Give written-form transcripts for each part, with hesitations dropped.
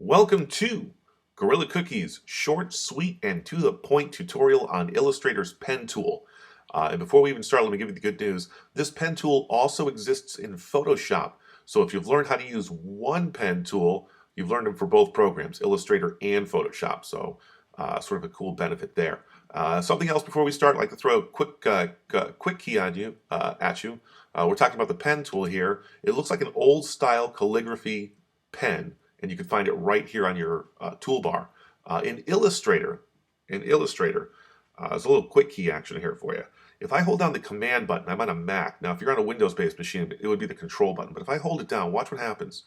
Welcome to Gorilla Cookie's short, sweet, and to the point tutorial on Illustrator's pen tool. And before we even start, let me give you the good news. This pen tool also exists in Photoshop. So if you've learned how to use one pen tool, you've learned them for both programs, Illustrator and Photoshop. So sort of a cool benefit there. Something else before we start, I'd like to throw a quick key on you, at you. We're talking about the pen tool here. It looks like an old style calligraphy pen, and you can find it right here on your toolbar. In Illustrator, there's a little quick key action here for you. If I hold down the command button, I'm on a Mac. Now, if you're on a Windows-based machine, it would be the control button. But if I hold it down, watch what happens.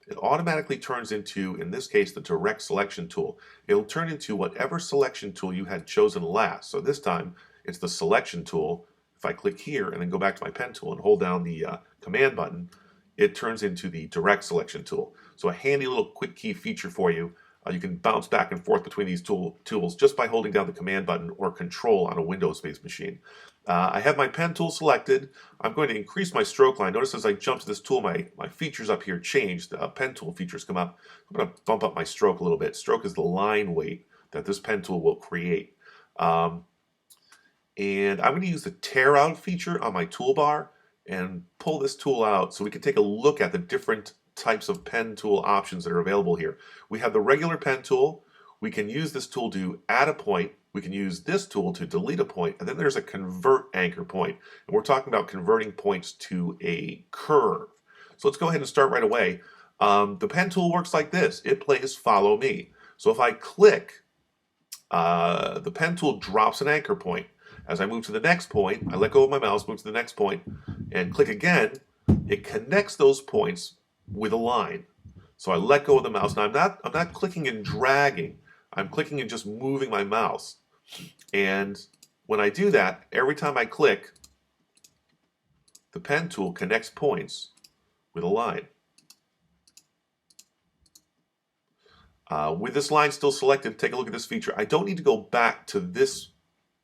It automatically turns into, in this case, the direct selection tool. It'll turn into whatever selection tool you had chosen last. So this time, it's the selection tool. If I click here and then go back to my pen tool and hold down the command button, it turns into the direct selection tool. So a handy little quick key feature for you. You can bounce back and forth between these tools just by holding down the command button or control on a Windows-based machine. I have my pen tool selected. I'm going to increase my stroke line. Notice as I jump to this tool, my features up here change. The pen tool features come up. I'm going to bump up my stroke a little bit. Stroke is the line weight that this pen tool will create. And I'm going to use the tear out feature on my toolbar and pull this tool out so we can take a look at the different types of pen tool options that are available here. We have the regular pen tool. We can use this tool to add a point. We can use this tool to delete a point, and then there's a convert anchor point. And we're talking about converting points to a curve. So let's go ahead and start right away. The pen tool works like this. It plays follow me. So if I click, the pen tool drops an anchor point. As I move to the next point, I let go of my mouse, move to the next point, and click again. It connects those points with a line. So I let go of the mouse. Now I'm not clicking and dragging. I'm clicking and just moving my mouse. And when I do that, every time I click, the pen tool connects points with a line. With this line still selected, take a look at this feature. I don't need to go back to this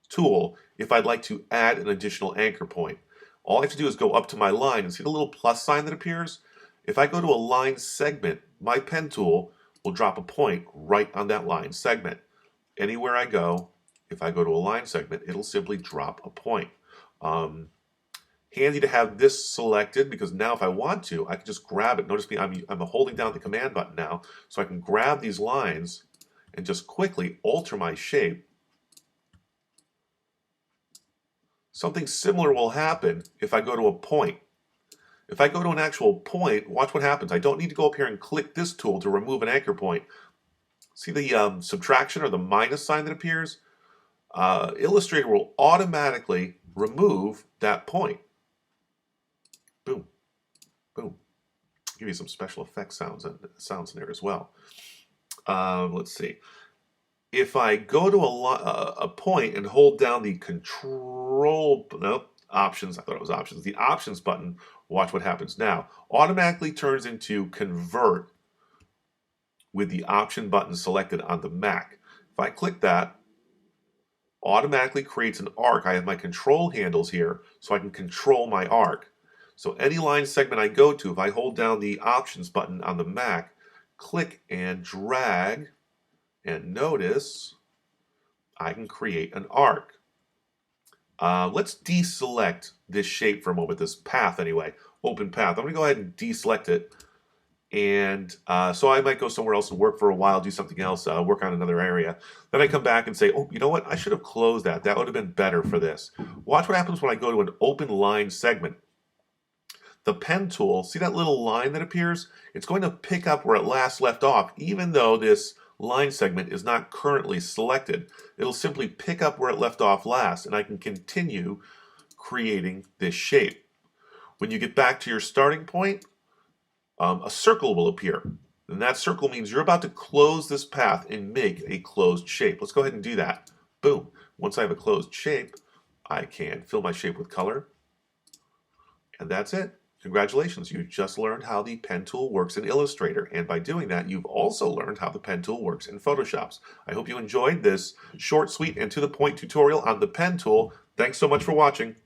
tool if I'd like to add an additional anchor point. All I have to do is go up to my line and see the little plus sign that appears? If I go to a line segment, my pen tool will drop a point right on that line segment. Anywhere I go, if I go to a line segment, it'll simply drop a point. Handy to have this selected because now if I want to, I can just grab it. Notice me, I'm holding down the command button now, so I can grab these lines and just quickly alter my shape. Something similar will happen if I go to a point. If I go to an actual point, watch what happens. I don't need to go up here and click this tool to remove an anchor point. See the subtraction or the minus sign that appears? Illustrator will automatically remove that point. Boom, boom. Give you some special effect sounds in there as well. Let's see. If I go to a point and hold down the options, I thought it was options, the options button, watch what happens now. Automatically turns into convert with the option button selected on the Mac. If I click that, automatically creates an arc. I have my control handles here so I can control my arc. So any line segment I go to, if I hold down the options button on the Mac, click and drag, and notice I can create an arc. Let's deselect this shape for a moment, this path anyway, open path. I'm going to go ahead and deselect it. And so I might go somewhere else and work for a while, do something else, work on another area. Then I come back and say, oh, you know what? I should have closed that. That would have been better for this. Watch what happens when I go to an open line segment. The pen tool, see that little line that appears? It's going to pick up where it last left off, even though this line segment is not currently selected. It'll simply pick up where it left off last, and I can continue creating this shape. When you get back to your starting point, a circle will appear. And that circle means you're about to close this path and make a closed shape. Let's go ahead and do that. Boom. Once I have a closed shape, I can fill my shape with color. And that's it. Congratulations, you just learned how the pen tool works in Illustrator, and by doing that, you've also learned how the pen tool works in Photoshop. I hope you enjoyed this short, sweet, and to the point tutorial on the pen tool. Thanks so much for watching.